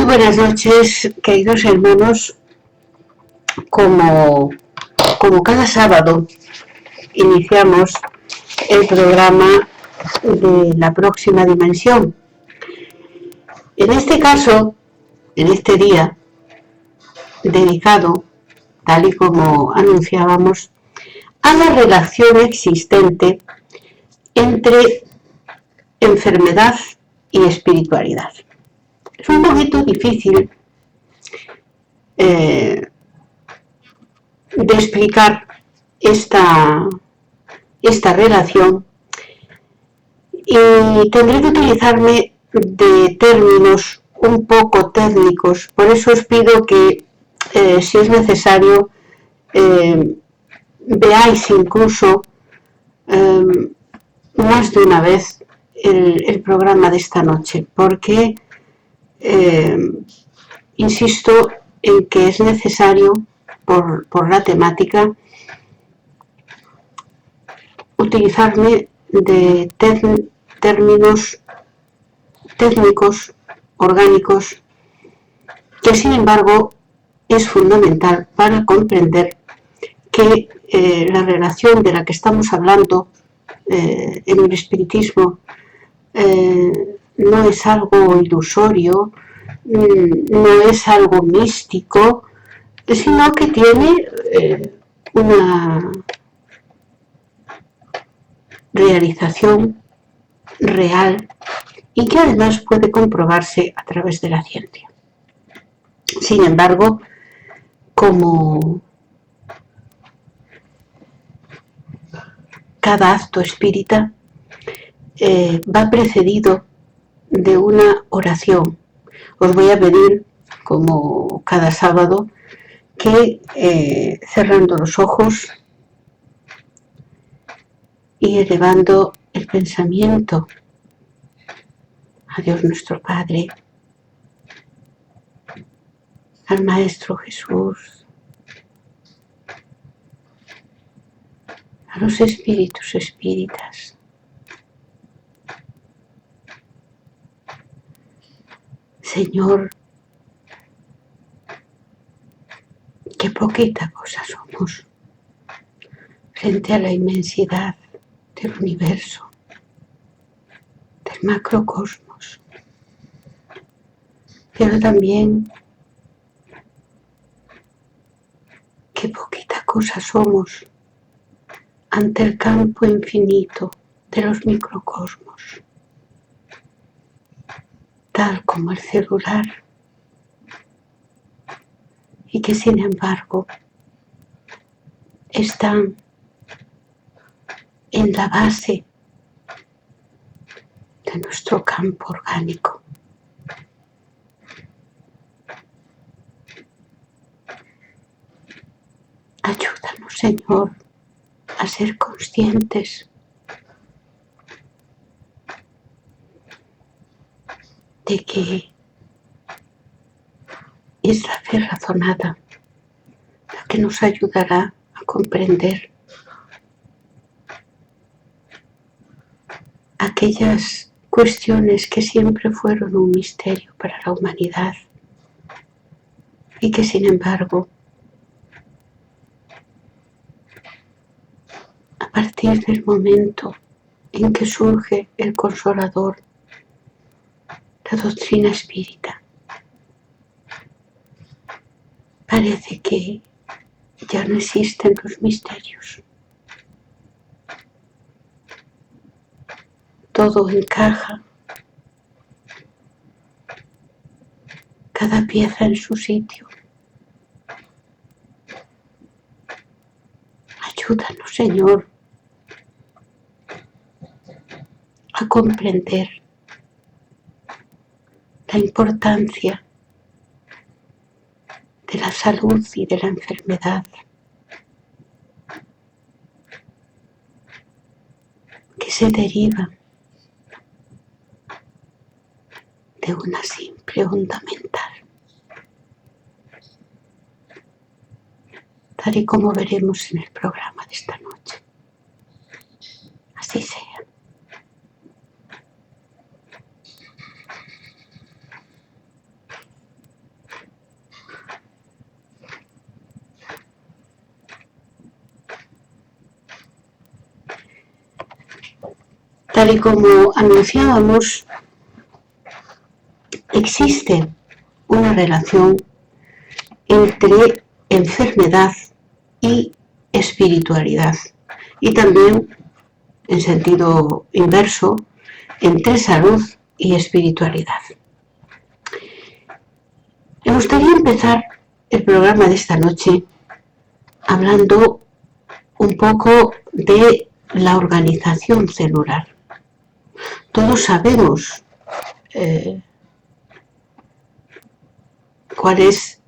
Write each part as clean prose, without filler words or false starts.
Muy buenas noches, queridos hermanos. Como cada sábado iniciamos el programa de la próxima dimensión. En este caso, en este día dedicado, tal y como anunciábamos, a la relación existente entre enfermedad y espiritualidad. Es un poquito difícil de explicar esta relación, y tendré que utilizarme de términos un poco técnicos. Por eso os pido que, si es necesario, veáis incluso más de una vez el programa de esta noche, porque insisto en que es necesario, por la temática, utilizarme de términos técnicos, orgánicos, que sin embargo es fundamental para comprender que la relación de la que estamos hablando en el espiritismo no es algo ilusorio, no es algo místico, sino que tiene una realización real y que además puede comprobarse a través de la ciencia. Sin embargo, como cada acto espírita va precedido de una oración, os voy a pedir, como cada sábado, que cerrando los ojos y elevando el pensamiento a Dios nuestro Padre, al Maestro Jesús, a los espíritus espíritas, Señor, qué poquita cosa somos frente a la inmensidad del universo, del macrocosmos, pero también qué poquita cosa somos ante el campo infinito de los microcosmos, tal como el celular, y que sin embargo están en la base de nuestro campo orgánico. Ayúdanos, Señor, a ser conscientes de que es la fe razonada la que nos ayudará a comprender aquellas cuestiones que siempre fueron un misterio para la humanidad y que sin embargo a partir del momento en que surge el Consolador, la doctrina espírita, parece que ya no existen los misterios. Todo encaja, cada pieza en su sitio. Ayúdanos, Señor, a comprender la importancia de la salud y de la enfermedad, que se derivan de una simple onda mental, tal y como veremos en el programa de esta noche. Así sea. tal y como anunciábamos, existe una relación entre enfermedad y espiritualidad, y también, en sentido inverso, entre salud y espiritualidad. Me gustaría empezar el programa de esta noche hablando un poco de la organización celular. Todos sabemos cuál es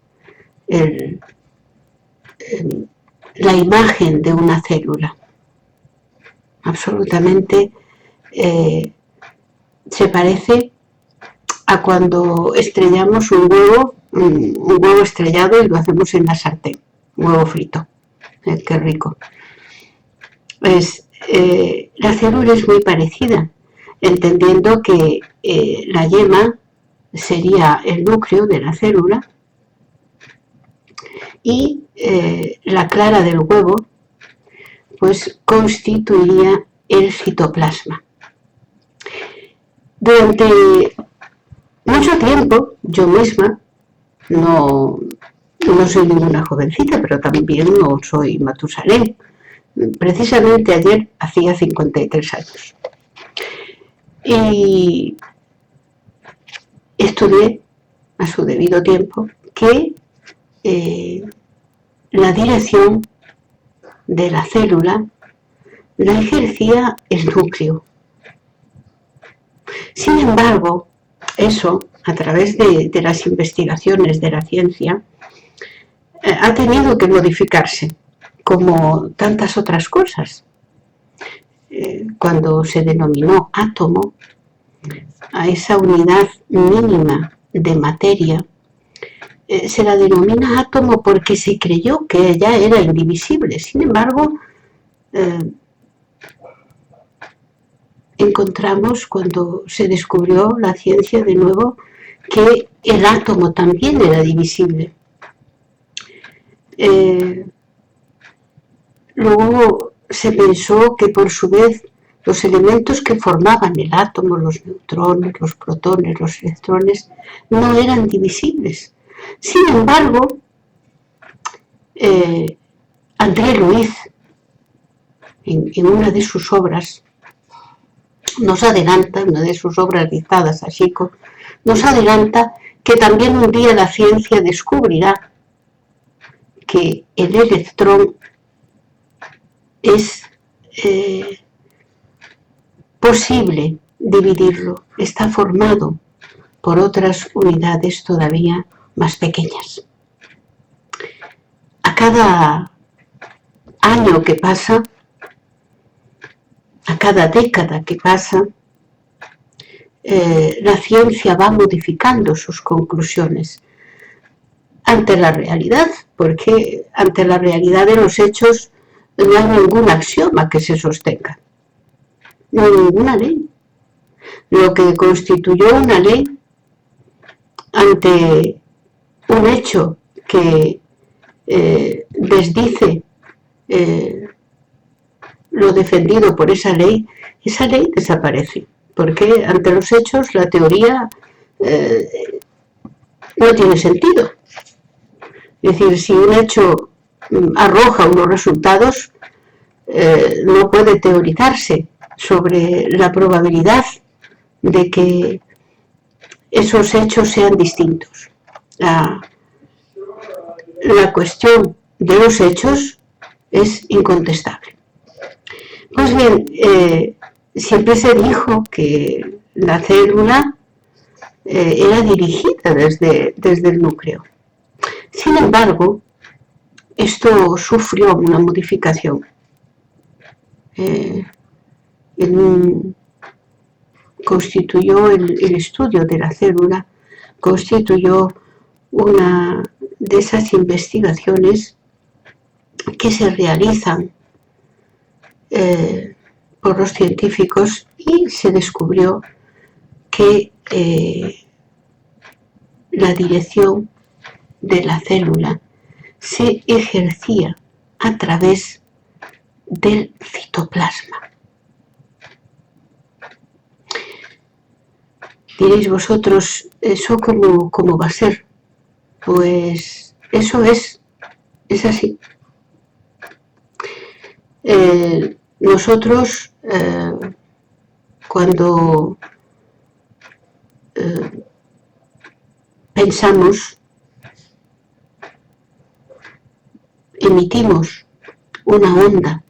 la imagen de una célula. Absolutamente se parece a cuando estrellamos un huevo estrellado, y lo hacemos en la sartén, un huevo frito. Qué rico. Pues la célula es muy parecida, entendiendo que la yema sería el núcleo de la célula y la clara del huevo pues constituiría el citoplasma. Durante mucho tiempo, yo misma, no soy ninguna jovencita, pero también no soy Matusalén. Precisamente ayer hacía 53 años. Y estudié a su debido tiempo que la dirección de la célula la ejercía el núcleo. Sin embargo, eso, a través de las investigaciones de la ciencia, ha tenido que modificarse, como tantas otras cosas. Cuando se denominó átomo, a esa unidad mínima de materia, se la denomina átomo porque se creyó que ella era indivisible. Sin embargo, encontramos, cuando se descubrió la ciencia de nuevo, que el átomo también era divisible. Luego se pensó que, por su vez, los elementos que formaban el átomo, los neutrones, los protones, los electrones, no eran divisibles. Sin embargo, André Luiz, en una de sus obras, nos adelanta, una de sus obras dictadas a Chico, nos adelanta que también un día la ciencia descubrirá que el electrón es posible dividirlo, está formado por otras unidades todavía más pequeñas. A cada año que pasa, a cada década que pasa, la ciencia va modificando sus conclusiones ante la realidad, porque ante la realidad de los hechos no hay ningún axioma que se sostenga, no hay ninguna ley. Lo que constituyó una ley ante un hecho que desdice lo defendido por esa ley desaparece, porque ante los hechos la teoría no tiene sentido. Es decir, si un hecho arroja unos resultados, no puede teorizarse sobre la probabilidad de que esos hechos sean distintos. La cuestión de los hechos es incontestable. Pues bien, siempre se dijo que la célula era dirigida desde el núcleo. Sin embargo, esto sufrió una modificación. Constituyó el estudio de la célula, constituyó una de esas investigaciones que se realizan por los científicos, y se descubrió que la dirección de la célula se ejercía a través del citoplasma. Diréis vosotros, ¿eso cómo va a ser? Pues eso es así. Nosotros, cuando pensamos, emitimos una onda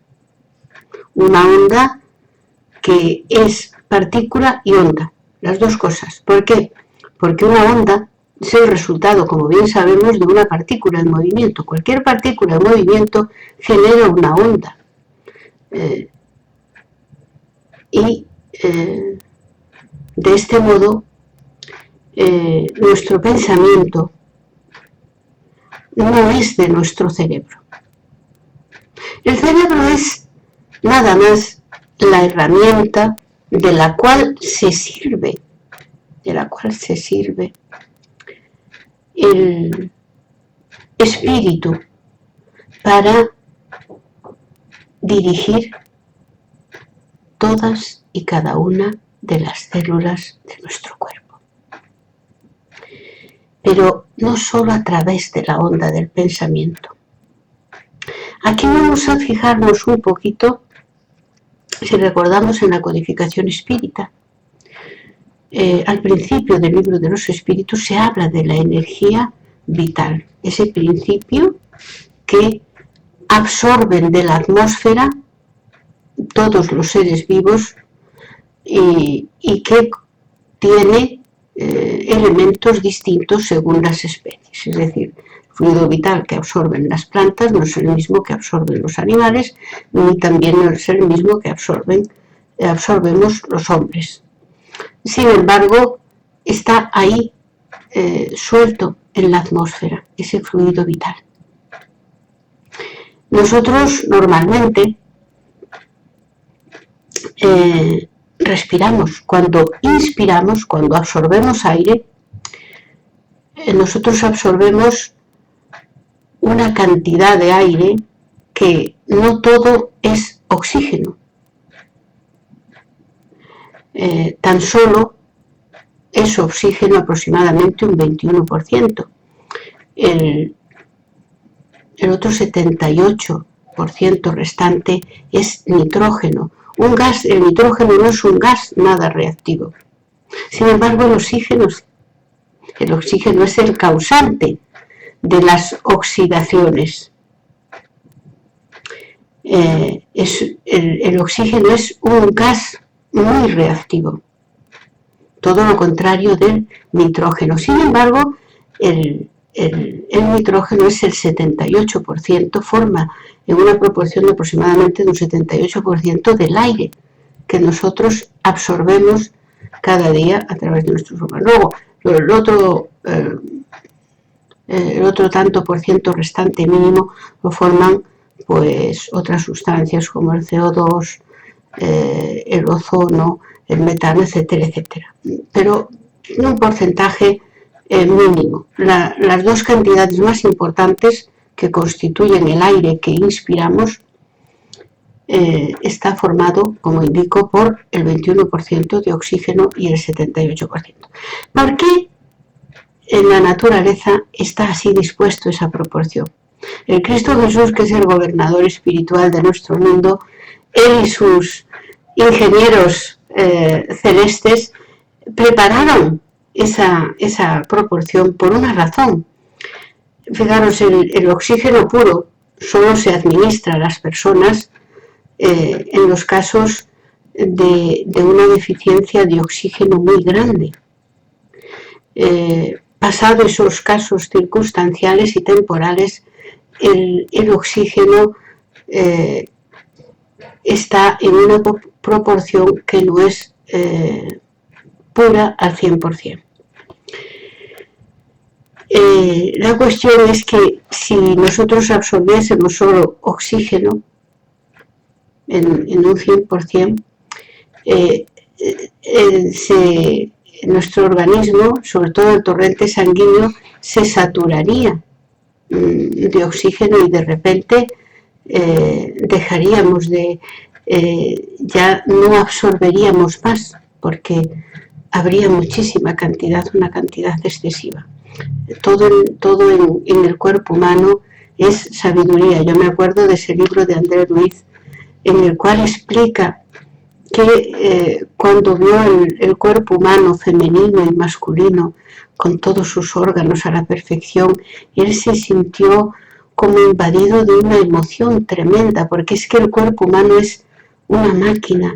que es partícula y onda, las dos cosas. ¿Por qué? Porque una onda es el resultado, como bien sabemos, de una partícula en movimiento. Cualquier partícula en movimiento genera una onda. De este modo, nuestro pensamiento no es de nuestro cerebro. El cerebro es nada más la herramienta de la cual se sirve el espíritu para dirigir todas y cada una de las células de nuestro cuerpo. Pero no solo a través de la onda del pensamiento. Aquí vamos a fijarnos un poquito, si recordamos en la codificación espírita. Al principio del libro de los espíritus se habla de la energía vital, ese principio que absorben de la atmósfera todos los seres vivos y que tiene elementos distintos según las especies. Es decir, el fluido vital que absorben las plantas no es el mismo que absorben los animales, ni también no es el mismo que absorbemos los hombres. Sin embargo, está ahí suelto en la atmósfera, ese fluido vital. Nosotros normalmente respiramos. Cuando inspiramos, cuando absorbemos aire, nosotros absorbemos una cantidad de aire que no todo es oxígeno. Tan solo es oxígeno aproximadamente un 21%. El otro 78% restante es nitrógeno. El nitrógeno no es un gas nada reactivo. Sin embargo, el oxígeno es el causante de las oxidaciones. El oxígeno es un gas muy reactivo, todo lo contrario del nitrógeno. Sin embargo, el nitrógeno es el 78%, forma en una proporción de aproximadamente de un 78% del aire que nosotros absorbemos cada día a través de nuestros pulmones. Luego, el otro tanto por ciento restante mínimo lo forman pues otras sustancias como el CO2, el ozono, el metano, etcétera, etcétera. Pero en un porcentaje mínimo. Las dos cantidades más importantes que constituyen el aire que inspiramos está formado, como indico, por el 21% de oxígeno y el 78%. ¿Por qué en la naturaleza está así dispuesto esa proporción? El Cristo Jesús, que es el gobernador espiritual de nuestro mundo, él y sus ingenieros celestes prepararon esa proporción por una razón. Fijaros, el oxígeno puro solo se administra a las personas en los casos de una deficiencia de oxígeno muy grande. Pasado esos casos circunstanciales y temporales, el oxígeno está en una proporción que no es pura al 100%. La cuestión es que si nosotros absorbiésemos solo oxígeno en un 100%, nuestro organismo, sobre todo el torrente sanguíneo, se saturaría de oxígeno y de repente dejaríamos ya no absorberíamos más, porque habría muchísima cantidad, una cantidad excesiva. Todo en el cuerpo humano es sabiduría. Yo me acuerdo de ese libro de André Luiz, en el cual explica que cuando vio el cuerpo humano femenino y masculino con todos sus órganos a la perfección, él se sintió como invadido de una emoción tremenda, porque es que el cuerpo humano es una máquina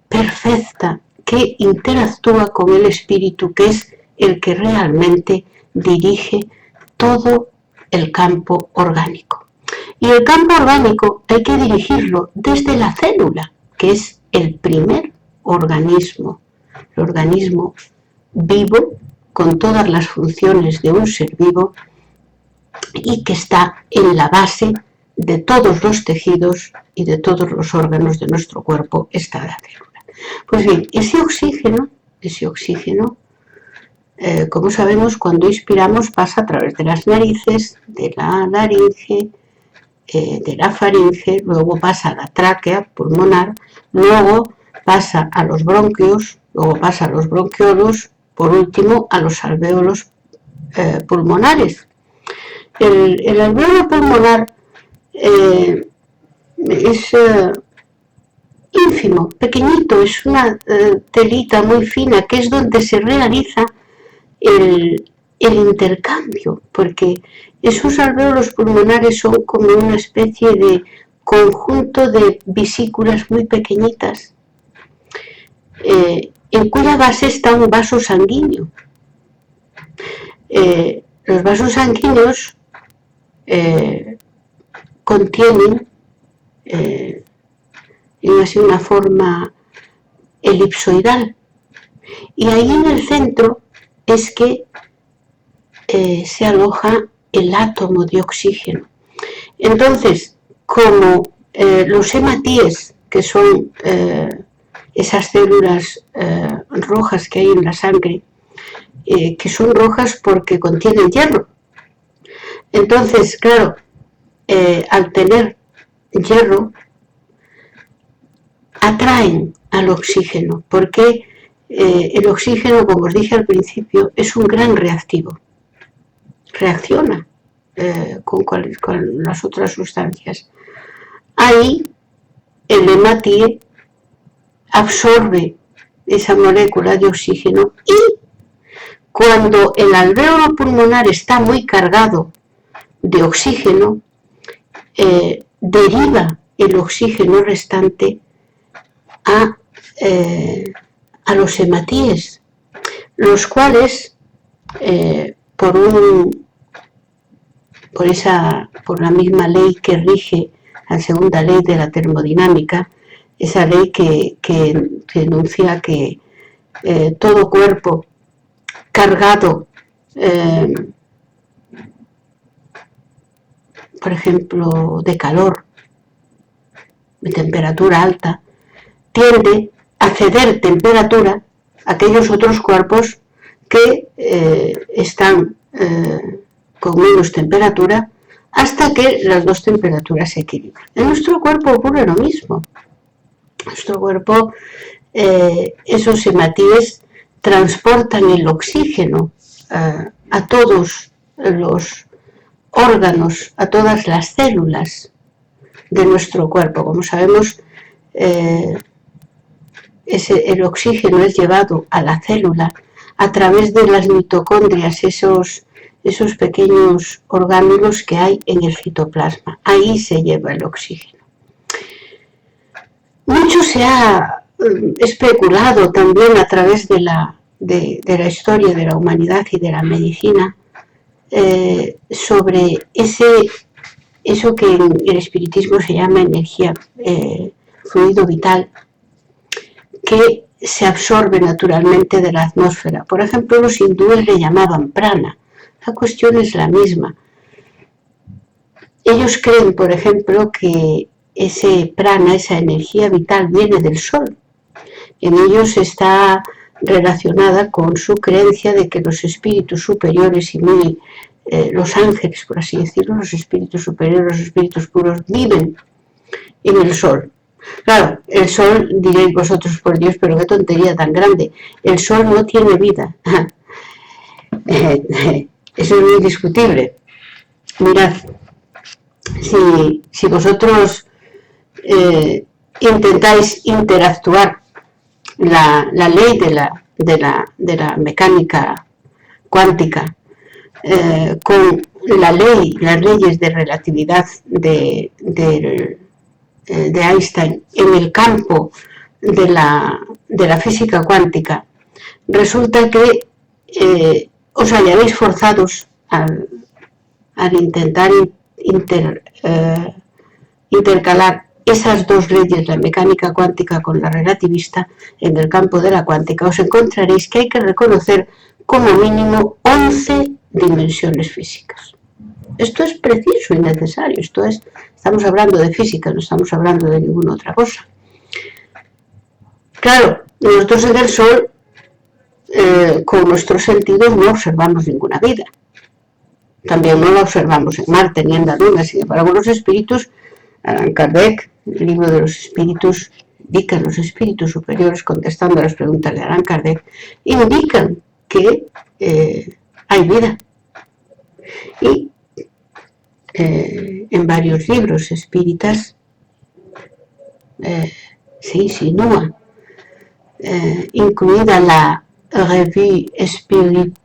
perfecta que interactúa con el espíritu, que es el que realmente dirige todo el campo orgánico. Y el campo orgánico hay que dirigirlo desde la célula, que es el primer organismo, el organismo vivo, con todas las funciones de un ser vivo, y que está en la base de todos los tejidos y de todos los órganos de nuestro cuerpo, está la célula. Pues bien, ese oxígeno, como sabemos, cuando inspiramos pasa a través de las narices, de la laringe, de la faringe, luego pasa a la tráquea pulmonar, luego pasa a los bronquios, luego pasa a los bronquiolos, por último a los alvéolos pulmonares. El alvéolo pulmonar es ínfimo, pequeñito, es una telita muy fina, que es donde se realiza el intercambio, porque esos alvéolos pulmonares son como una especie de conjunto de vesículas muy pequeñitas, en cuya base está un vaso sanguíneo. Los vasos sanguíneos contienen así una forma elipsoidal, y ahí en el centro es que se aloja el átomo de oxígeno. Entonces, como los hematíes, que son esas células rojas que hay en la sangre, que son rojas porque contienen hierro. Entonces, claro, al tener hierro, atraen al oxígeno, porque el oxígeno, como os dije al principio, es un gran reactivo. Reacciona con las otras sustancias. Ahí el hematíe absorbe esa molécula de oxígeno, y cuando el alvéolo pulmonar está muy cargado de oxígeno, deriva el oxígeno restante a los hematíes, los cuales por la misma ley que rige la segunda ley de la termodinámica, esa ley que enuncia que todo cuerpo cargado, por ejemplo, de calor, de temperatura alta, tiende a ceder temperatura a aquellos otros cuerpos que están con menos temperatura, hasta que las dos temperaturas se equilibran. En nuestro cuerpo ocurre lo mismo. En nuestro cuerpo esos hematíes transportan el oxígeno a todos los órganos, a todas las células de nuestro cuerpo. Como sabemos, el oxígeno es llevado a la célula a través de las mitocondrias, esos pequeños orgánulos que hay en el citoplasma. Ahí se lleva el oxígeno. Mucho se ha especulado también a través de la historia de la humanidad y de la medicina sobre eso que en el espiritismo se llama energía, fluido vital, que se absorbe naturalmente de la atmósfera. Por ejemplo, los hindúes le llamaban prana. La cuestión es la misma. Ellos creen, por ejemplo, que ese prana, esa energía vital, viene del sol. En ellos está relacionada con su creencia de que los espíritus superiores y los ángeles, por así decirlo, los espíritus superiores, los espíritus puros, viven en el sol. Claro, el Sol, diréis vosotros, por Dios, pero qué tontería tan grande. El Sol no tiene vida. Eso es muy discutible. Mirad, si vosotros intentáis interactuar la ley de la mecánica cuántica con las leyes de relatividad de Einstein en el campo de la física cuántica, resulta que os hallaréis forzados al intentar intercalar esas dos leyes, la mecánica cuántica con la relativista, en el campo de la cuántica, os encontraréis que hay que reconocer como mínimo 11 dimensiones físicas. Esto es preciso y necesario, estamos hablando de física, no estamos hablando de ninguna otra cosa. Claro, nosotros en el Sol, con nuestros sentidos, no observamos ninguna vida. También no la observamos en Marte ni en la Luna. Sin embargo, los espíritus, Allan Kardec, el libro de los espíritus, indican los espíritus superiores, contestando a las preguntas de Allan Kardec, indican que hay vida. Y en varios libros espíritas se insinúa, incluida la Revue Spirit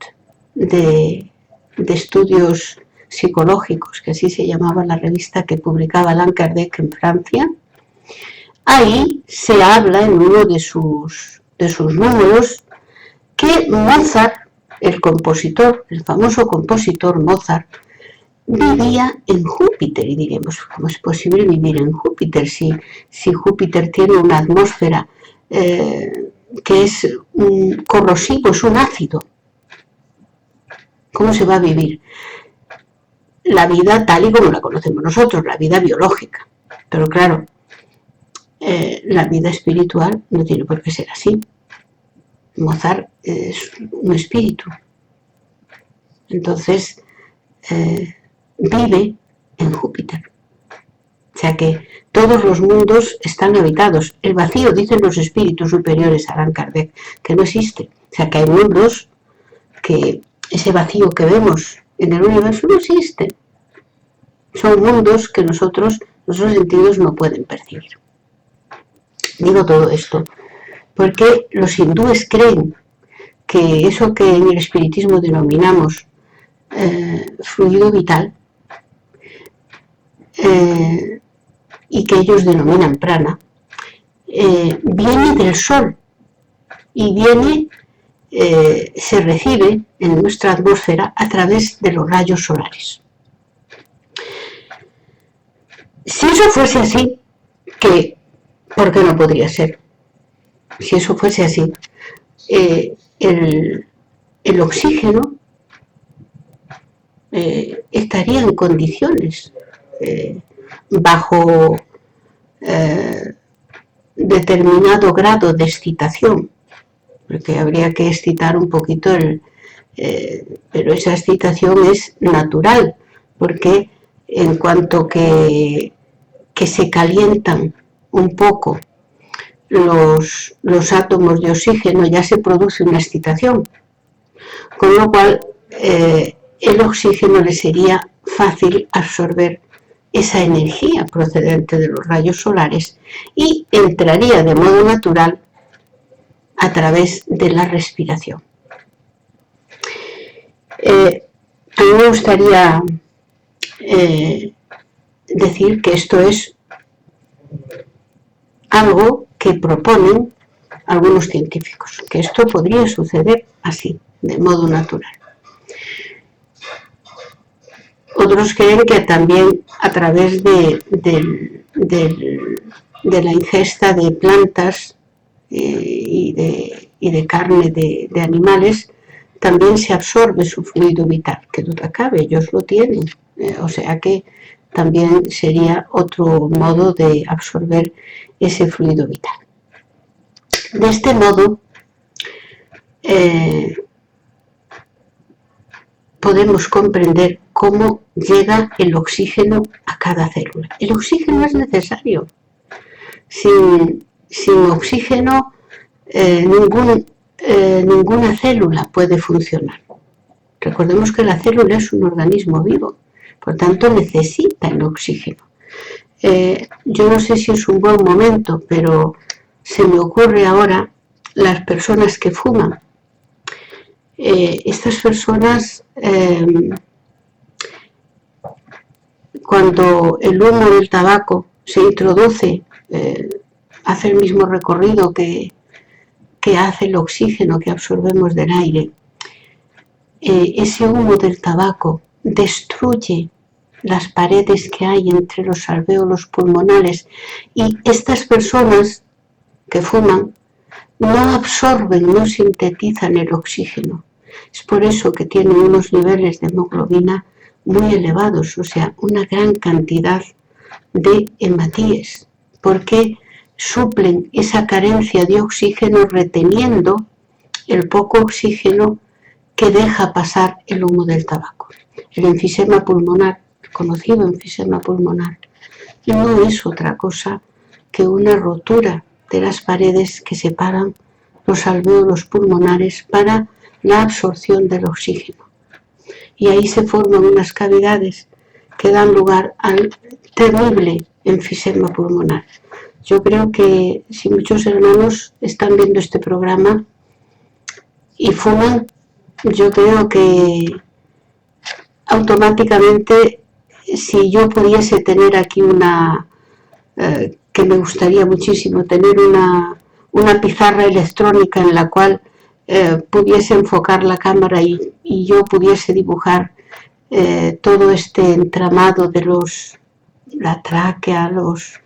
de estudios psicológicos, que así se llamaba la revista que publicaba Allan Kardec en Francia. Ahí se habla en uno de sus números que Mozart, el compositor, el famoso compositor Mozart, vivía en Júpiter. Y diremos, ¿cómo es posible vivir en Júpiter si Júpiter tiene una atmósfera que es corrosivo, es un ácido? ¿Cómo se va a vivir la vida tal y como la conocemos nosotros, la vida biológica? Pero claro, la vida espiritual no tiene por qué ser así. Mozart es un espíritu. Entonces, vive en Júpiter. O sea que todos los mundos están habitados. El vacío, dicen los espíritus superiores, Allan Kardec, que no existe. O sea que hay mundos que ese vacío que vemos en el universo no existe. Son mundos que nuestros sentidos no pueden percibir. Digo todo esto porque los hindúes creen que eso que en el espiritismo denominamos fluido vital y que ellos denominan prana, viene del sol y se recibe en nuestra atmósfera a través de los rayos solares. Si eso fuese así, ¿por qué no podría ser? Si eso fuese así, el oxígeno estaría en condiciones, bajo determinado grado de excitación, porque habría que excitar un poquito pero esa excitación es natural, porque en cuanto que se calientan un poco los átomos de oxígeno, ya se produce una excitación, con lo cual el oxígeno le sería fácil absorber esa energía procedente de los rayos solares y entraría de modo natural a través de la respiración. A mí me gustaría decir que esto es algo que proponen algunos científicos, que esto podría suceder así, de modo natural. Otros creen que también a través de la ingesta de plantas y de carne de animales, también se absorbe su fluido vital, que duda cabe, ellos lo tienen, o sea que también sería otro modo de absorber ese fluido vital. De este modo, podemos comprender cómo llega el oxígeno a cada célula. El oxígeno es necesario. Sin oxígeno ninguna célula puede funcionar. Recordemos que la célula es un organismo vivo, por tanto necesita el oxígeno. Yo no sé si es un buen momento, pero se me ocurre ahora las personas que fuman. Estas personas, cuando el humo del tabaco se introduce, hace el mismo recorrido que hace el oxígeno que absorbemos del aire, ese humo del tabaco destruye las paredes que hay entre los alvéolos pulmonares y estas personas que fuman no absorben, no sintetizan el oxígeno. Es por eso que tienen unos niveles de hemoglobina muy elevados, o sea, una gran cantidad de hematíes, porque suplen esa carencia de oxígeno reteniendo el poco oxígeno que deja pasar el humo del tabaco. El enfisema pulmonar, conocido enfisema pulmonar, no es otra cosa que una rotura de las paredes que separan los alvéolos pulmonares para la absorción del oxígeno. Y ahí se forman unas cavidades que dan lugar al terrible enfisema pulmonar. Yo creo que si muchos hermanos están viendo este programa y fuman, yo creo que automáticamente, si yo pudiese tener aquí que me gustaría muchísimo tener una pizarra electrónica en la cual pudiese enfocar la cámara y yo pudiese dibujar todo este entramado de la tráquea, los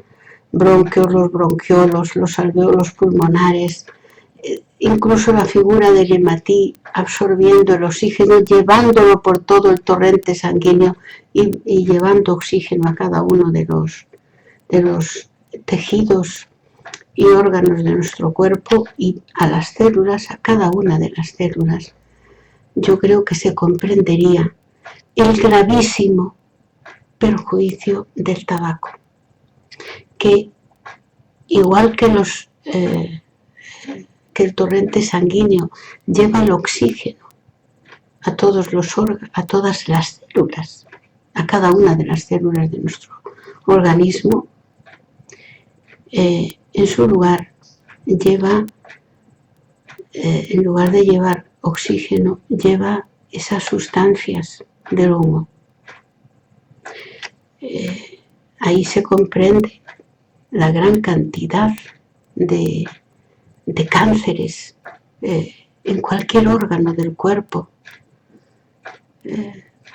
bronquios, los bronquiolos, los alvéolos pulmonares, incluso la figura del hematí absorbiendo el oxígeno, llevándolo por todo el torrente sanguíneo y llevando oxígeno a cada uno de los tejidos y órganos de nuestro cuerpo y a las células, a cada una de las células. Yo creo que se comprendería el gravísimo perjuicio del tabaco, que igual que que el torrente sanguíneo lleva el oxígeno a todos los órganos, a todas las células, a cada una de las células de nuestro organismo, en su lugar lleva, en lugar de llevar oxígeno, lleva esas sustancias del humo. Ahí se comprende la gran cantidad de cánceres en cualquier órgano del cuerpo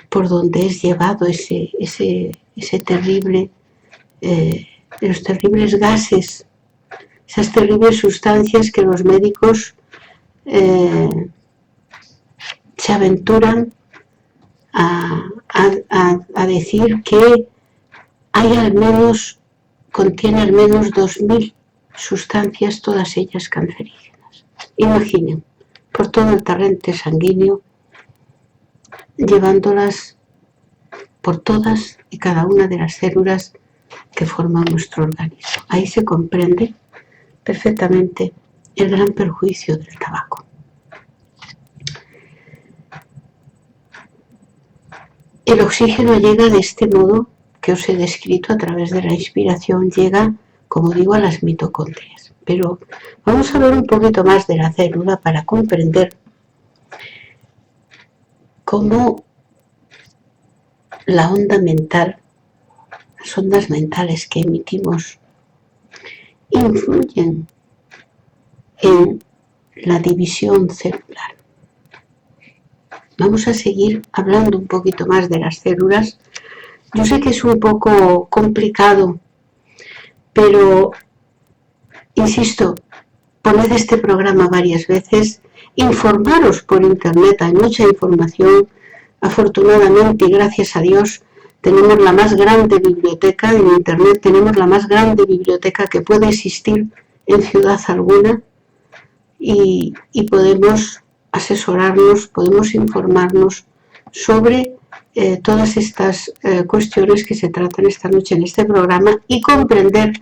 por donde es llevado ese terrible, los terribles gases, esas terribles sustancias que los médicos se aventuran a decir que contiene al menos 2000 sustancias, todas ellas cancerígenas. Imaginen, por todo el torrente sanguíneo, llevándolas por todas y cada una de las células que forman nuestro organismo. Ahí se comprende perfectamente el gran perjuicio del tabaco. El oxígeno llega de este modo que os he descrito a través de la inspiración, llega, como digo, a las mitocondrias. Pero vamos a ver un poquito más de la célula para comprender cómo la onda mental, las ondas mentales que emitimos, influyen en la división celular. Vamos a seguir hablando un poquito más de las células. Yo sé que es un poco complicado, pero insisto, poned este programa varias veces, informaros por internet, hay mucha información. Afortunadamente y gracias a Dios tenemos la más grande biblioteca en internet, tenemos la más grande biblioteca que puede existir en ciudad alguna y podemos asesorarnos, podemos informarnos sobre todas estas cuestiones que se tratan esta noche en este programa y comprender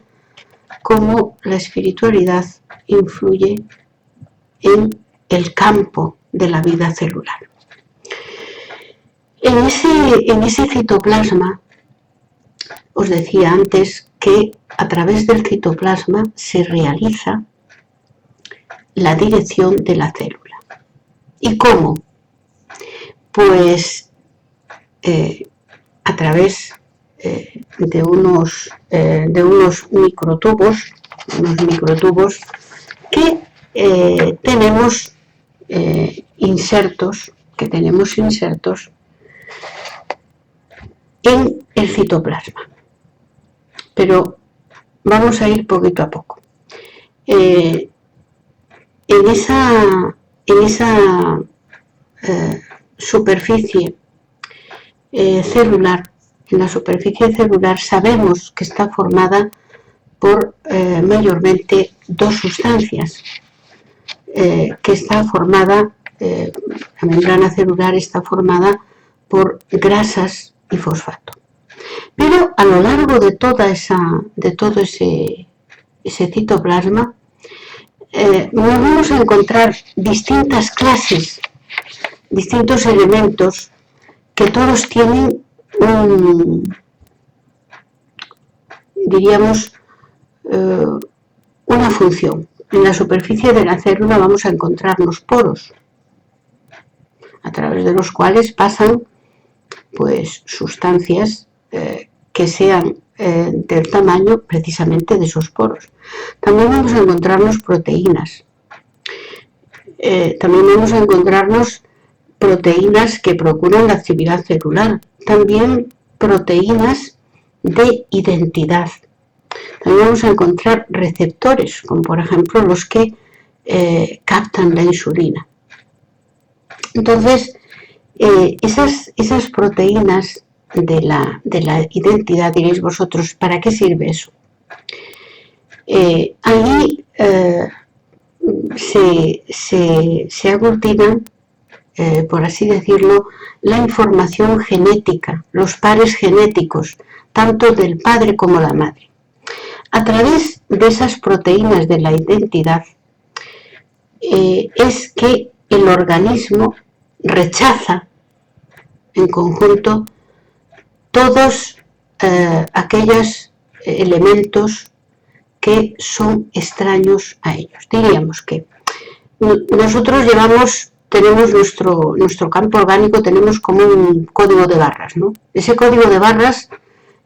cómo la espiritualidad influye en el campo de la vida celular. En ese citoplasma, os decía antes que a través del citoplasma se realiza la dirección de la célula. ¿Y cómo? Pues a través de unos microtubos que tenemos insertos en el citoplasma. Pero vamos a ir poquito a poco. En esa superficie celular, en la superficie celular sabemos que está formada por mayormente dos sustancias, que está formada, la membrana celular está formada por grasas y fosfato. Pero a lo largo de todo ese citoplasma vamos a encontrar distintas clases, distintos elementos que todos tienen diríamos, una función. En la superficie de la célula vamos a encontrar los poros, a través de los cuales pasan pues sustancias que sean del tamaño precisamente de esos poros. También vamos a encontrarnos proteínas. También vamos a encontrarnos proteínas que procuran la actividad celular. También proteínas de identidad. También vamos a encontrar receptores, como por ejemplo los que captan la insulina. Entonces, esas proteínas de la identidad, diréis vosotros, ¿para qué sirve eso? Ahí se aglutinan, por así decirlo, la información genética, los pares genéticos, tanto del padre como la madre. A través de esas proteínas de la identidad es que el organismo rechaza en conjunto todos aquellos elementos que son extraños a ellos. Diríamos que nosotros tenemos nuestro campo orgánico, tenemos como un código de barras, ¿no? Ese código de barras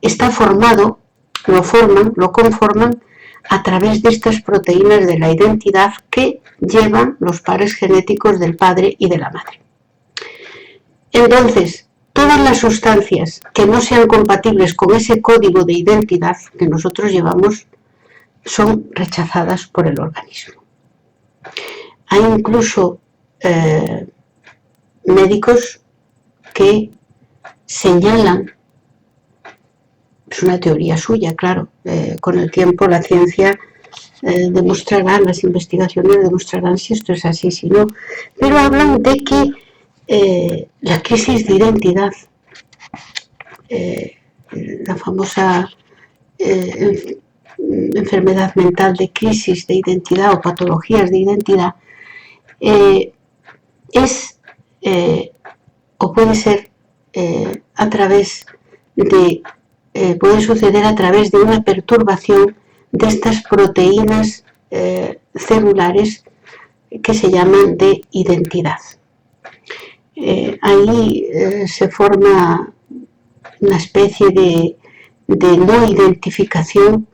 está formado, lo conforman a través de estas proteínas de la identidad que llevan los pares genéticos del padre y de la madre. Entonces, todas las sustancias que no sean compatibles con ese código de identidad que nosotros llevamos son rechazadas por el organismo. Hay incluso médicos que señalan, es una teoría suya, claro, con el tiempo la ciencia demostrará, las investigaciones demostrarán si esto es así, si no, pero hablan de que la crisis de identidad, la famosa enfermedad mental de crisis de identidad o patologías de identidad, o puede ser a través de, puede suceder a través de una perturbación de estas proteínas celulares que se llaman de identidad. Ahí se forma una especie de no identificación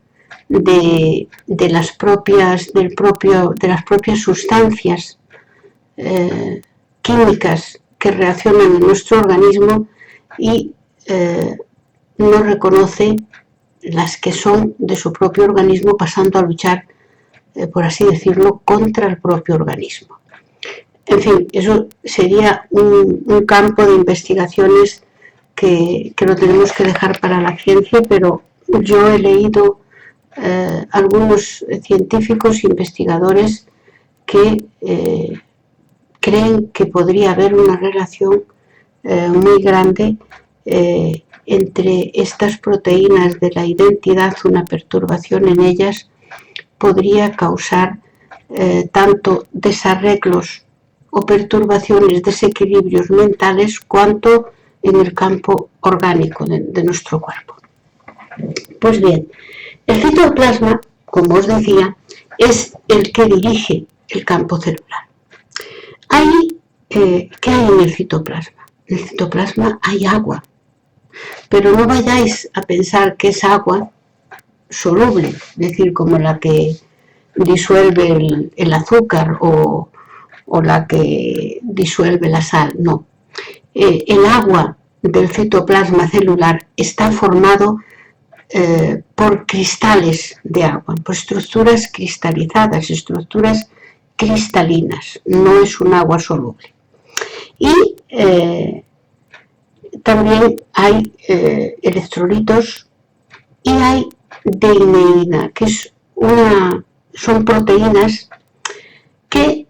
de las propias sustancias químicas que reaccionan en nuestro organismo y no reconoce las que son de su propio organismo, pasando a luchar, por así decirlo, contra el propio organismo. En fin, eso sería un campo de investigaciones que lo tenemos que dejar para la ciencia, pero yo he leído algunos científicos, investigadores que creen que podría haber una relación muy grande entre estas proteínas de la identidad, una perturbación en ellas podría causar tanto desarreglos o perturbaciones, desequilibrios mentales, cuanto en el campo orgánico de nuestro cuerpo. Pues bien, el citoplasma, como os decía, es el que dirige el campo celular. ¿Qué hay en el citoplasma? En el citoplasma hay agua, pero no vayáis a pensar que es agua soluble, es decir, como la que disuelve el azúcar o la que disuelve la sal, no. El agua del citoplasma celular está formado por cristales de agua, por estructuras cristalizadas, estructuras cristalinas, no es un agua soluble. Y también hay electrolitos y hay dineína, que son proteínas que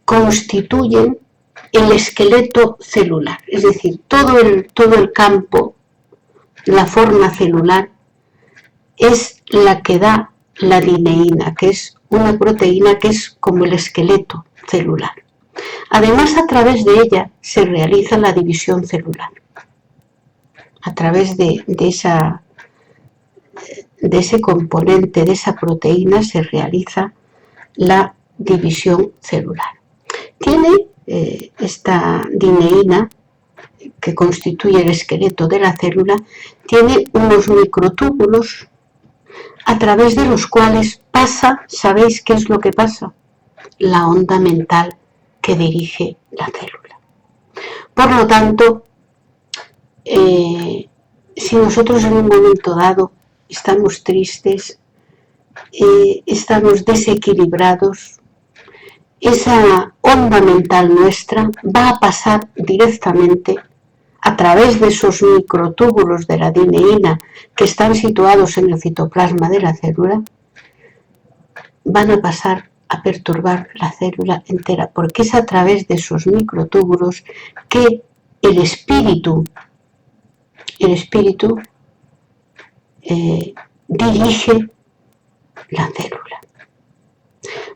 constituyen el esqueleto celular, es decir, todo el campo, la forma celular, es la que da la dineína, que es una proteína que es como el esqueleto celular. Además, a través de ella se realiza la división celular. A través de ese componente, de esa proteína, se realiza la división celular. Tiene esta dineína, que constituye el esqueleto de la célula, tiene unos microtúbulos a través de los cuales pasa, ¿sabéis qué es lo que pasa? La onda mental que dirige la célula. Por lo tanto, si nosotros en un momento dado estamos tristes, estamos desequilibrados, esa onda mental nuestra va a pasar directamente a través de esos microtúbulos de la dineína que están situados en el citoplasma de la célula, van a pasar a perturbar la célula entera, porque es a través de esos microtúbulos que el espíritu dirige la célula.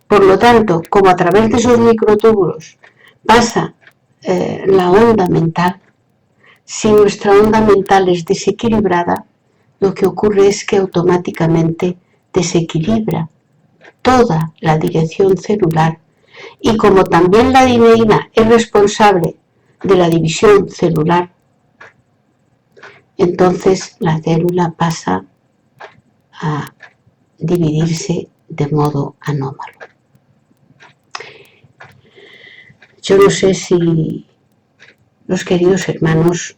Por lo tanto, como a través de esos microtúbulos pasa la onda mental, si nuestra onda mental es desequilibrada, lo que ocurre es que automáticamente desequilibra toda la dirección celular, y como también la dineína es responsable de la división celular, entonces la célula pasa a dividirse de modo anómalo. Yo no sé si los queridos hermanos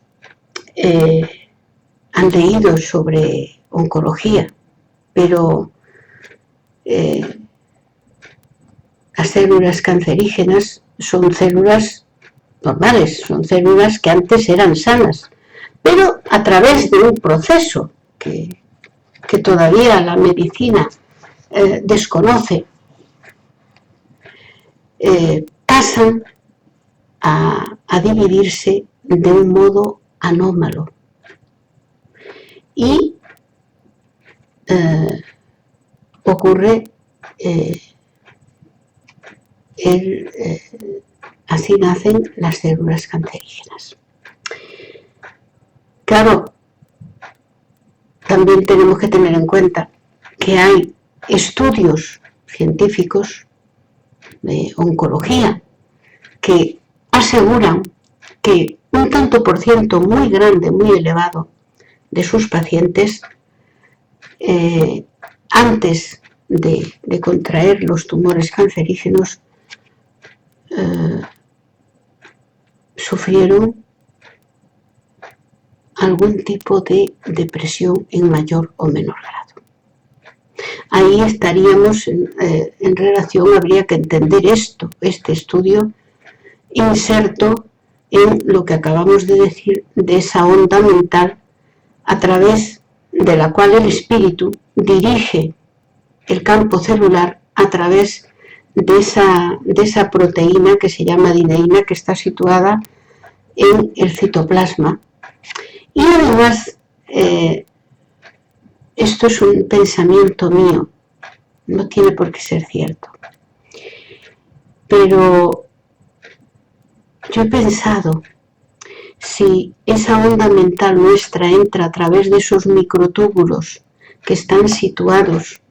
han leído sobre oncología, pero las células cancerígenas son células normales, son células que antes eran sanas, pero a través de un proceso que todavía la medicina desconoce, pasan a dividirse de un modo anómalo. Y ocurre, así nacen las células cancerígenas. Claro, también tenemos que tener en cuenta que hay estudios científicos de oncología que aseguran que un tanto por ciento muy grande, muy elevado de sus pacientes, antes de contraer los tumores cancerígenos, sufrieron algún tipo de depresión en mayor o menor grado. Ahí estaríamos en relación, habría que entender este estudio inserto en lo que acabamos de decir de esa onda mental a través de la cual el espíritu dirige el campo celular a través de esa proteína que se llama dineína, que está situada en el citoplasma. Y además, esto es un pensamiento mío, no tiene por qué ser cierto. Pero yo he pensado, si esa onda mental nuestra entra a través de esos microtúbulos que están situados,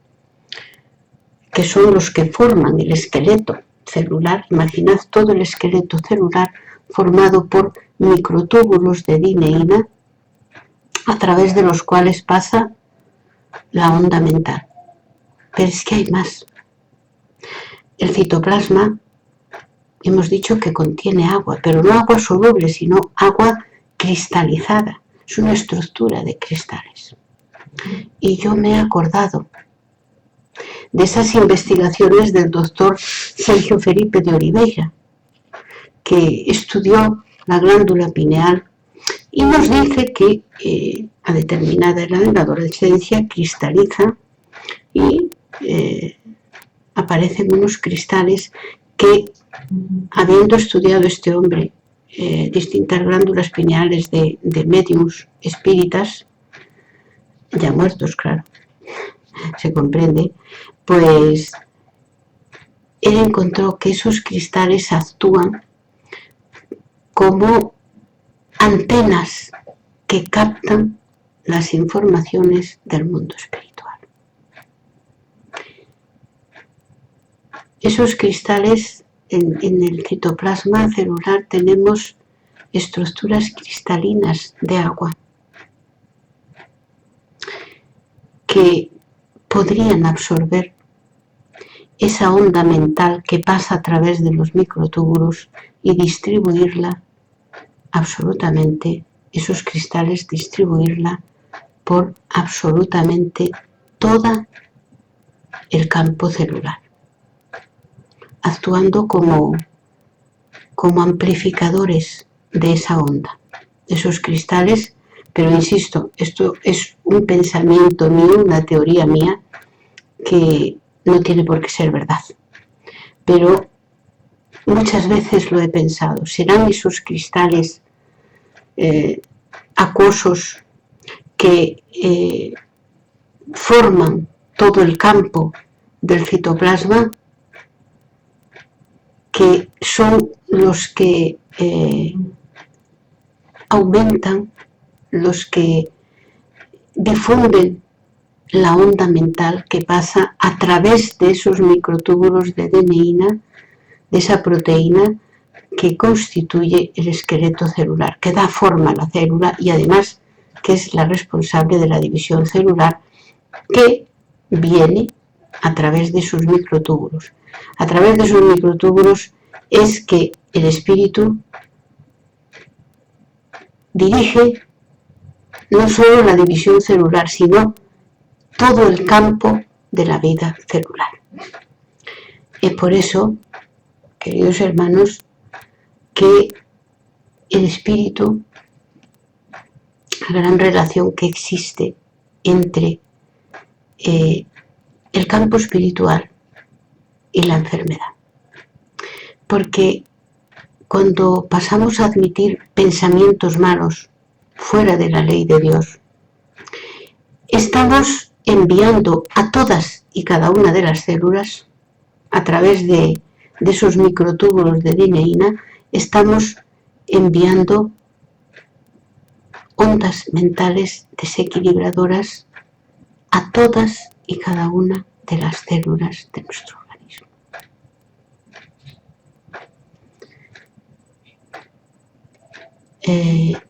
que son los que forman el esqueleto celular, imaginad todo el esqueleto celular formado por microtúbulos de dineína, a través de los cuales pasa la onda mental. Pero es que hay más. El citoplasma, hemos dicho que contiene agua, pero no agua soluble, sino agua cristalizada. Es una estructura de cristales. Y yo me he acordado de esas investigaciones del doctor Sergio Felipe de Oliveira, que estudió la glándula pineal y nos dice que a determinada edad en la adolescencia cristaliza y aparecen unos cristales que, habiendo estudiado este hombre distintas glándulas pineales de médiums espíritas, ya muertos, claro, se comprende, pues él encontró que esos cristales actúan como antenas que captan las informaciones del mundo espiritual. Esos cristales, en el citoplasma celular tenemos estructuras cristalinas de agua que podrían absorber esa onda mental que pasa a través de los microtúbulos y distribuirla absolutamente, esos cristales distribuirla por absolutamente todo el campo celular, actuando como amplificadores de esa onda, esos cristales. Pero insisto, esto es un pensamiento mío, una teoría mía, que no tiene por qué ser verdad. Pero muchas veces lo he pensado, ¿serán esos cristales acuosos que forman todo el campo del citoplasma, que son los que aumentan, los que difunden la onda mental que pasa a través de esos microtúbulos de dineína, de esa proteína que constituye el esqueleto celular, que da forma a la célula y además que es la responsable de la división celular, que viene a través de sus microtúbulos. A través de sus microtúbulos es que el espíritu dirige no solo la división celular, sino todo el campo de la vida celular. Es por eso, queridos hermanos, que el espíritu, la gran relación que existe entre el campo espiritual y la enfermedad. Porque cuando pasamos a admitir pensamientos malos fuera de la ley de Dios, estamos enviando a todas y cada una de las células, a través de esos microtúbulos de dineína, estamos enviando ondas mentales desequilibradoras a todas y cada una de las células de nuestro organismo.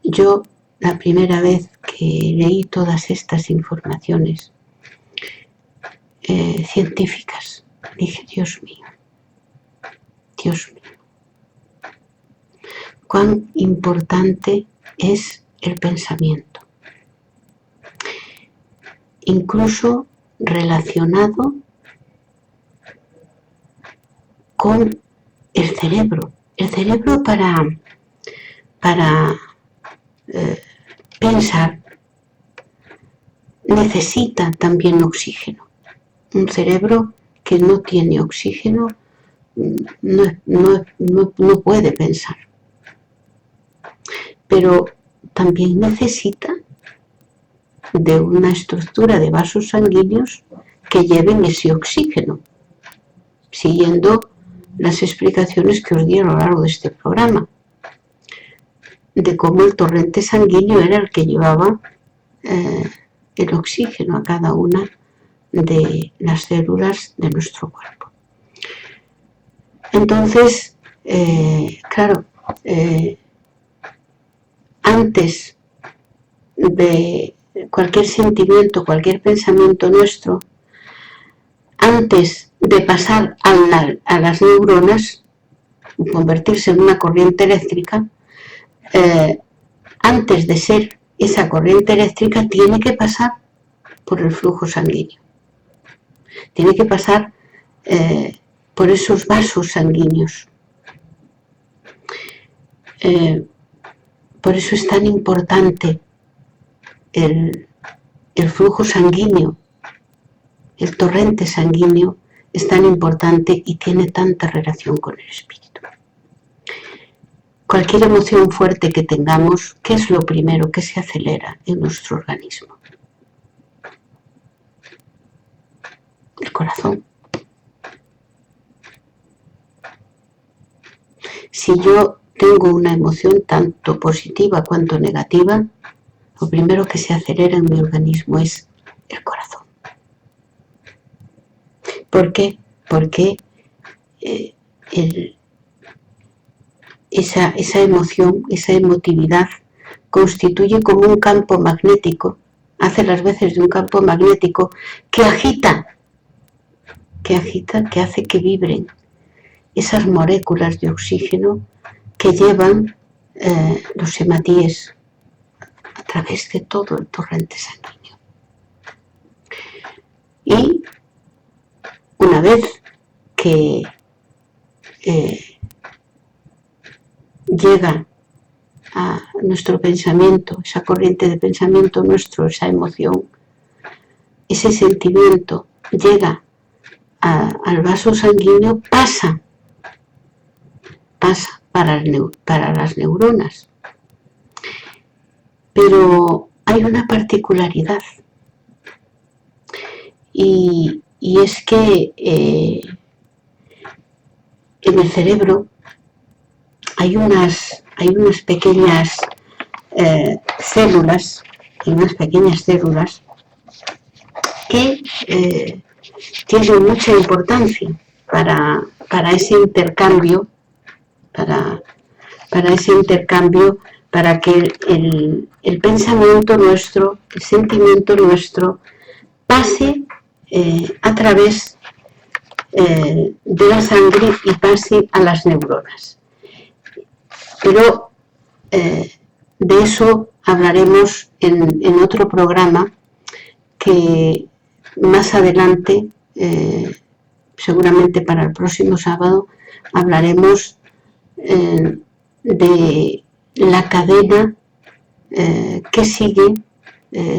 Yo, la primera vez que leí todas estas informaciones científicas, dije, Dios mío, cuán importante es el pensamiento, incluso relacionado con el cerebro. El cerebro para pensar necesita también oxígeno. Un cerebro que no tiene oxígeno no puede pensar. Pero también necesita de una estructura de vasos sanguíneos que lleven ese oxígeno, siguiendo las explicaciones que os di a lo largo de este programa, de cómo el torrente sanguíneo era el que llevaba el oxígeno a cada una de las células de nuestro cuerpo. Entonces, claro, antes de cualquier sentimiento, cualquier pensamiento nuestro, antes de pasar a las neuronas, convertirse en una corriente eléctrica, antes de ser esa corriente eléctrica, tiene que pasar por el flujo sanguíneo. Tiene que pasar por esos vasos sanguíneos. Por eso es tan importante el flujo sanguíneo, el torrente sanguíneo es tan importante y tiene tanta relación con el espíritu. Cualquier emoción fuerte que tengamos, ¿qué es lo primero que se acelera en nuestro organismo? El corazón. Si yo tengo una emoción tanto positiva cuanto negativa, lo primero que se acelera en mi organismo es el corazón. ¿Por qué? Porque esa emoción, esa emotividad constituye como un campo magnético, hace las veces de un campo magnético que agita, que hace que vibren esas moléculas de oxígeno que llevan los hematíes a través de todo el torrente sanguíneo. Y una vez que llega a nuestro pensamiento, esa corriente de pensamiento nuestro, esa emoción, ese sentimiento llega al vaso sanguíneo, pasa para las neuronas. Pero hay una particularidad, y es que en el cerebro hay unas pequeñas células, que tienen mucha importancia para ese intercambio, para que el pensamiento nuestro, el sentimiento nuestro, pase a través de la sangre y pase a las neuronas. Pero de eso hablaremos en otro programa, que más adelante, seguramente para el próximo sábado, hablaremos de la cadena que sigue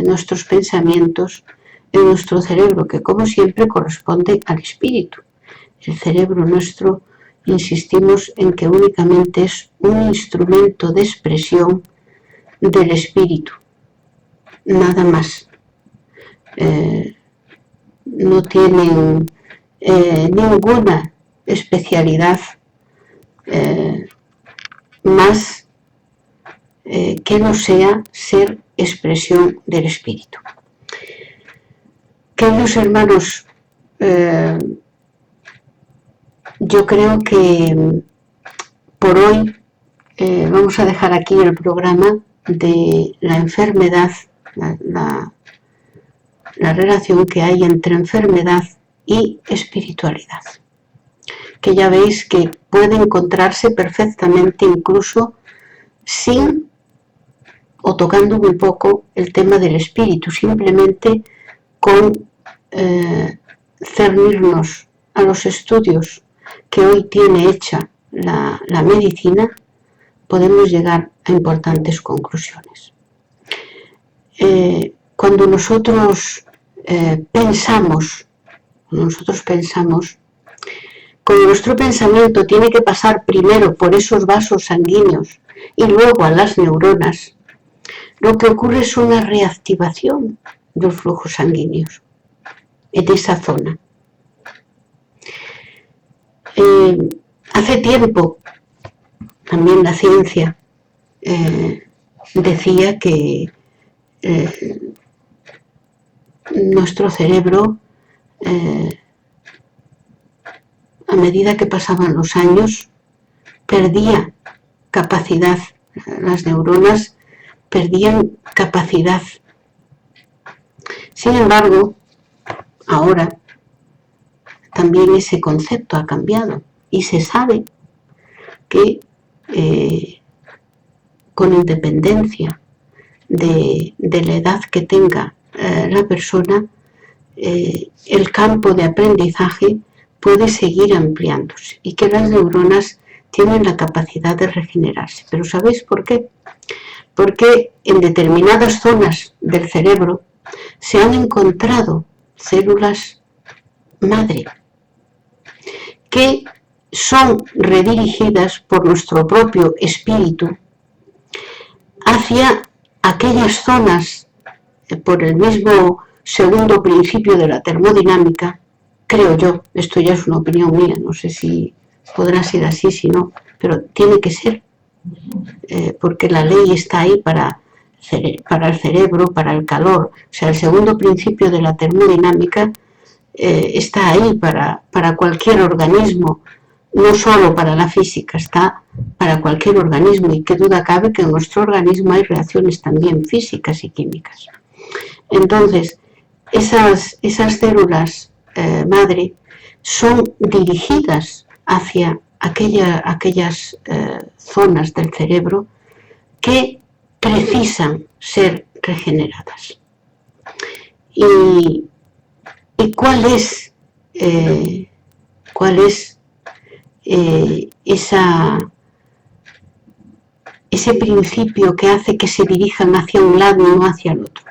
nuestros pensamientos en nuestro cerebro, que como siempre corresponde al espíritu. El cerebro nuestro, insistimos en que únicamente es un instrumento de expresión del espíritu, nada más. No tienen ninguna especialidad más que no sea ser expresión del espíritu. Queridos hermanos, yo creo que por hoy vamos a dejar aquí el programa de la enfermedad, la relación que hay entre enfermedad y espiritualidad, que ya veis que puede encontrarse perfectamente incluso sin o tocando muy poco el tema del espíritu, simplemente con cernirnos a los estudios que hoy tiene hecha la medicina, podemos llegar a importantes conclusiones. Cuando nosotros pensamos, como nuestro pensamiento tiene que pasar primero por esos vasos sanguíneos y luego a las neuronas, lo que ocurre es una reactivación de los flujos sanguíneos. en esa zona. Hace tiempo también la ciencia decía que nuestro cerebro, a medida que pasaban los años, perdía capacidad, las neuronas perdían capacidad. Sin embargo, ahora también ese concepto ha cambiado y se sabe que con independencia de la edad que tenga la persona, el campo de aprendizaje puede seguir ampliándose y que las neuronas tienen la capacidad de regenerarse. Pero ¿sabéis por qué? Porque en determinadas zonas del cerebro se han encontrado células madre que son redirigidas por nuestro propio espíritu hacia aquellas zonas, por el mismo segundo principio de la termodinámica, creo yo, esto ya es una opinión mía, no sé si podrá ser así, si no, pero tiene que ser, porque la ley está ahí para el cerebro, para el calor, o sea, el segundo principio de la termodinámica está ahí para cualquier organismo, no solo para la física, está para cualquier organismo, y qué duda cabe que en nuestro organismo hay reacciones también físicas y químicas. Entonces, esas células madre son dirigidas hacia aquellas zonas del cerebro que precisan ser regeneradas. ¿Y cuál es ese principio que hace que se dirijan hacia un lado y no hacia el otro?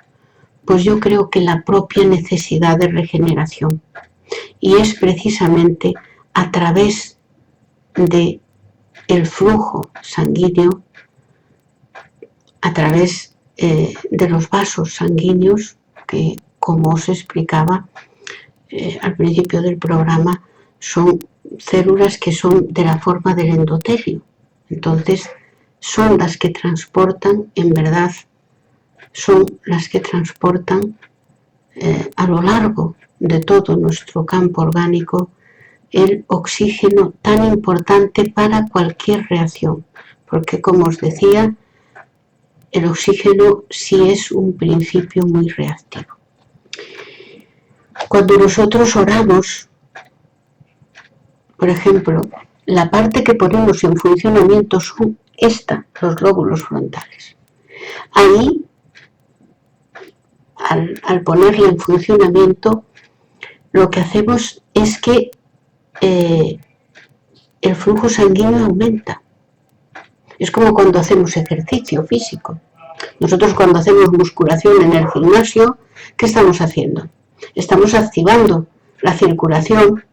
Pues yo creo que la propia necesidad de regeneración, y es precisamente a través del flujo sanguíneo, a través de los vasos sanguíneos, que, como os explicaba al principio del programa, son células que son de la forma del endotelio. Entonces, son las que transportan, en verdad, son las que transportan a lo largo de todo nuestro campo orgánico el oxígeno tan importante para cualquier reacción, porque, como os decía, el oxígeno sí es un principio muy reactivo. Cuando nosotros oramos, por ejemplo, la parte que ponemos en funcionamiento son los lóbulos frontales. Ahí, al ponerla en funcionamiento, lo que hacemos es que el flujo sanguíneo aumenta. Es como cuando hacemos ejercicio físico. Nosotros, cuando hacemos musculación en el gimnasio, ¿qué estamos haciendo? Estamos activando la circulación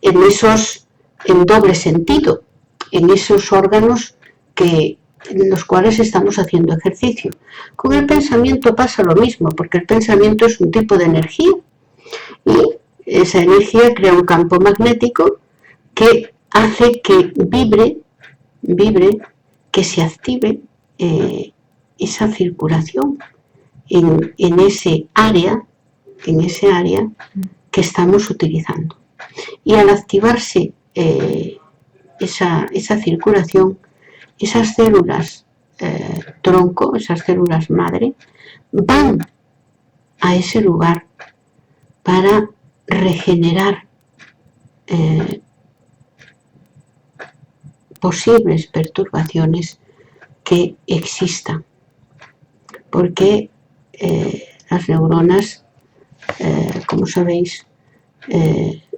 en doble sentido, en esos órganos en los cuales estamos haciendo ejercicio. Con el pensamiento pasa lo mismo, porque el pensamiento es un tipo de energía, y esa energía crea un campo magnético que hace que vibre, que se active esa circulación en ese área que estamos utilizando. Y al activarse esa circulación, esas células tronco, esas células madre, van a ese lugar para regenerar posibles perturbaciones que existan, porque las neuronas, como sabéis,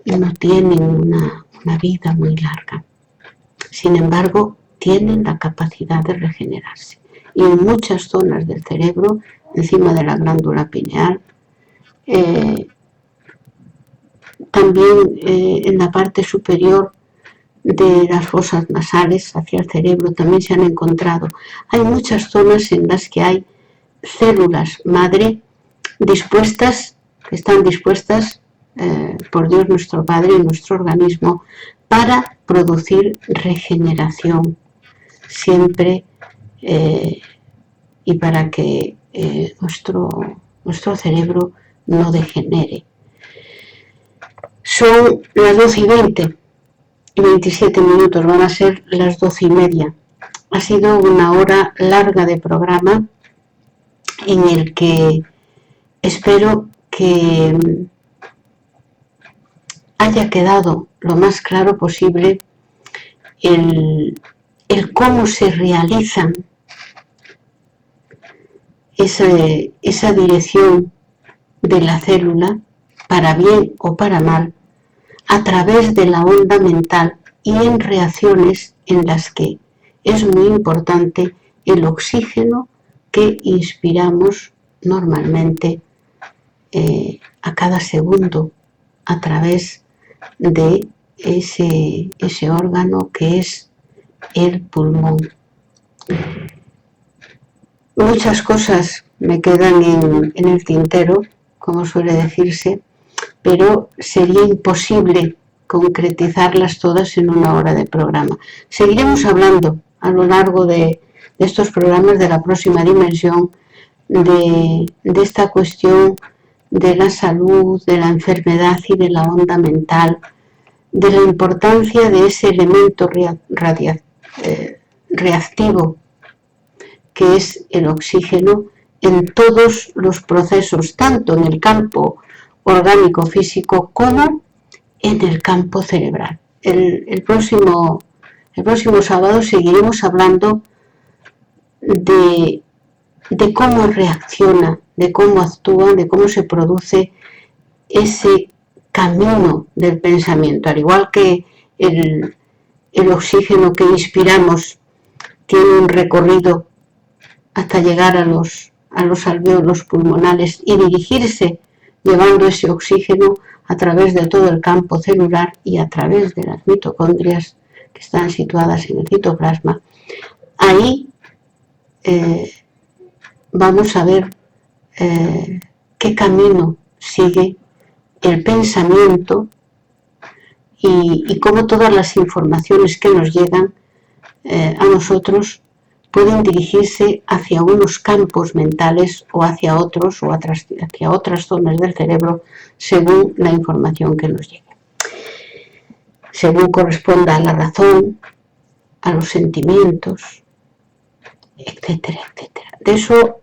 no tienen una vida muy larga. Sin embargo, tienen la capacidad de regenerarse. Y en muchas zonas del cerebro, encima de la glándula pineal, también en la parte superior de las fosas nasales hacia el cerebro también se han encontrado. Hay muchas zonas en las que hay células madre que están dispuestas por Dios nuestro Padre en nuestro organismo para producir regeneración siempre y para que nuestro cerebro no degenere. Son las 12:20 y 27 minutos, van a ser las 12:30. Ha sido una hora larga de programa en el que espero que haya quedado lo más claro posible el cómo se realizan esa dirección de la célula, para bien o para mal, a través de la onda mental y en reacciones en las que es muy importante el oxígeno que inspiramos normalmente a cada segundo a través de ese órgano que es el pulmón. Muchas cosas me quedan en el tintero, como suele decirse, pero sería imposible concretizarlas todas en una hora de programa. Seguiremos hablando a lo largo de estos programas de la próxima dimensión, de esta cuestión de la salud, de la enfermedad y de la onda mental, de la importancia de ese elemento reactivo que es el oxígeno en todos los procesos, tanto en el campo orgánico físico como en el campo cerebral. El próximo sábado seguiremos hablando de cómo reacciona, de cómo actúa, de cómo se produce ese camino del pensamiento. Al igual que el oxígeno que inspiramos tiene un recorrido hasta llegar a los alvéolos pulmonales y dirigirse llevando ese oxígeno a través de todo el campo celular y a través de las mitocondrias que están situadas en el citoplasma. Ahí vamos a ver qué camino sigue el pensamiento y cómo todas las informaciones que nos llegan a nosotros pueden dirigirse hacia unos campos mentales o hacia otros o hacia otras zonas del cerebro según la información que nos llegue, según corresponda a la razón, a los sentimientos, etcétera, etcétera. De eso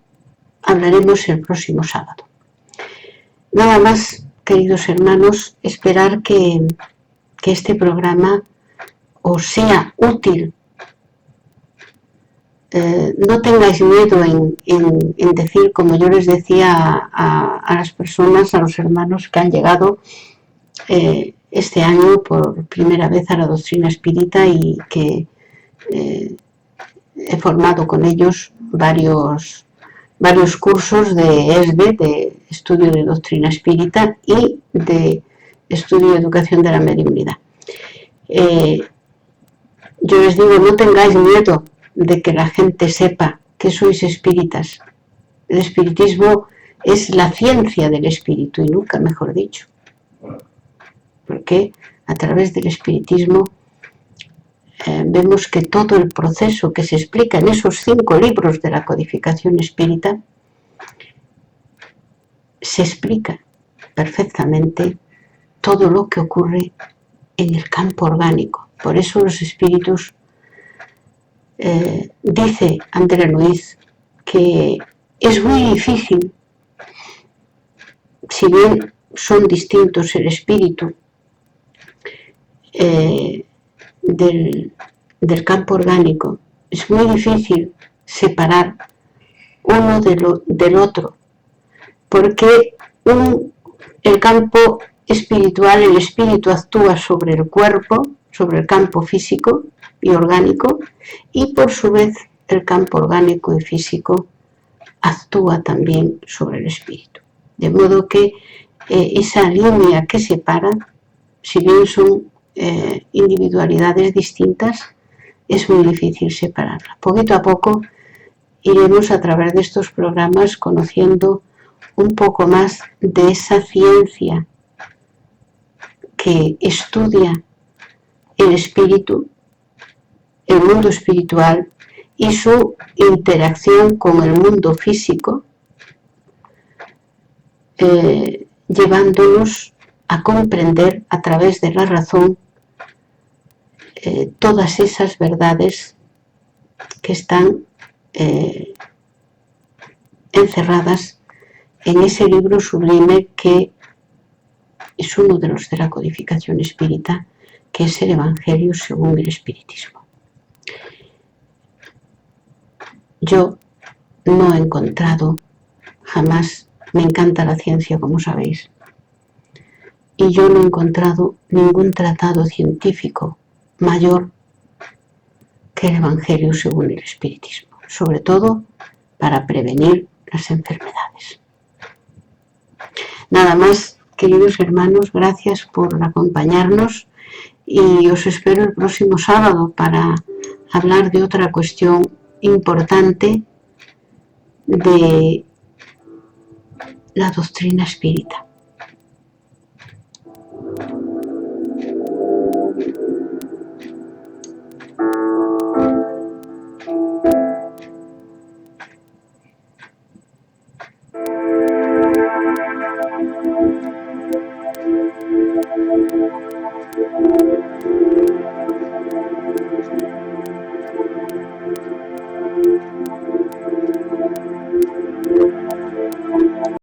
hablaremos el próximo sábado. Nada más, queridos hermanos, esperar que este programa os sea útil. No tengáis miedo en decir, como yo les decía a las personas, a los hermanos que han llegado este año por primera vez a la doctrina espírita y que he formado con ellos varios cursos de ESDE, de estudio de doctrina espírita y de estudio de educación de la mediunidad. Yo les digo, no tengáis miedo de que la gente sepa que sois espíritas. El espiritismo es la ciencia del espíritu y nunca mejor dicho, porque a través del espiritismo vemos que todo el proceso que se explica en esos 5 libros de la codificación espírita se explica perfectamente todo lo que ocurre en el campo orgánico. Por eso los espíritus dice André Luiz que es muy difícil, si bien son distintos el espíritu del campo orgánico, es muy difícil separar uno del otro, porque el campo espiritual, el espíritu actúa sobre el cuerpo, sobre el campo físico y orgánico, y por su vez el campo orgánico y físico actúa también sobre el espíritu. De modo que esa línea que separa, si bien son individualidades distintas, es muy difícil separarla. Poquito a poco iremos a través de estos programas conociendo un poco más de esa ciencia que estudia el espíritu, el mundo espiritual y su interacción con el mundo físico, llevándonos a comprender a través de la razón todas esas verdades que están encerradas en ese libro sublime que es uno de los de la codificación espírita, que es el Evangelio según el Espiritismo. Yo no he encontrado jamás, me encanta la ciencia, como sabéis, y yo no he encontrado ningún tratado científico mayor que el Evangelio según el Espiritismo, sobre todo para prevenir las enfermedades. Nada más, queridos hermanos, gracias por acompañarnos y os espero el próximo sábado para hablar de otra cuestión importante de la doctrina espírita.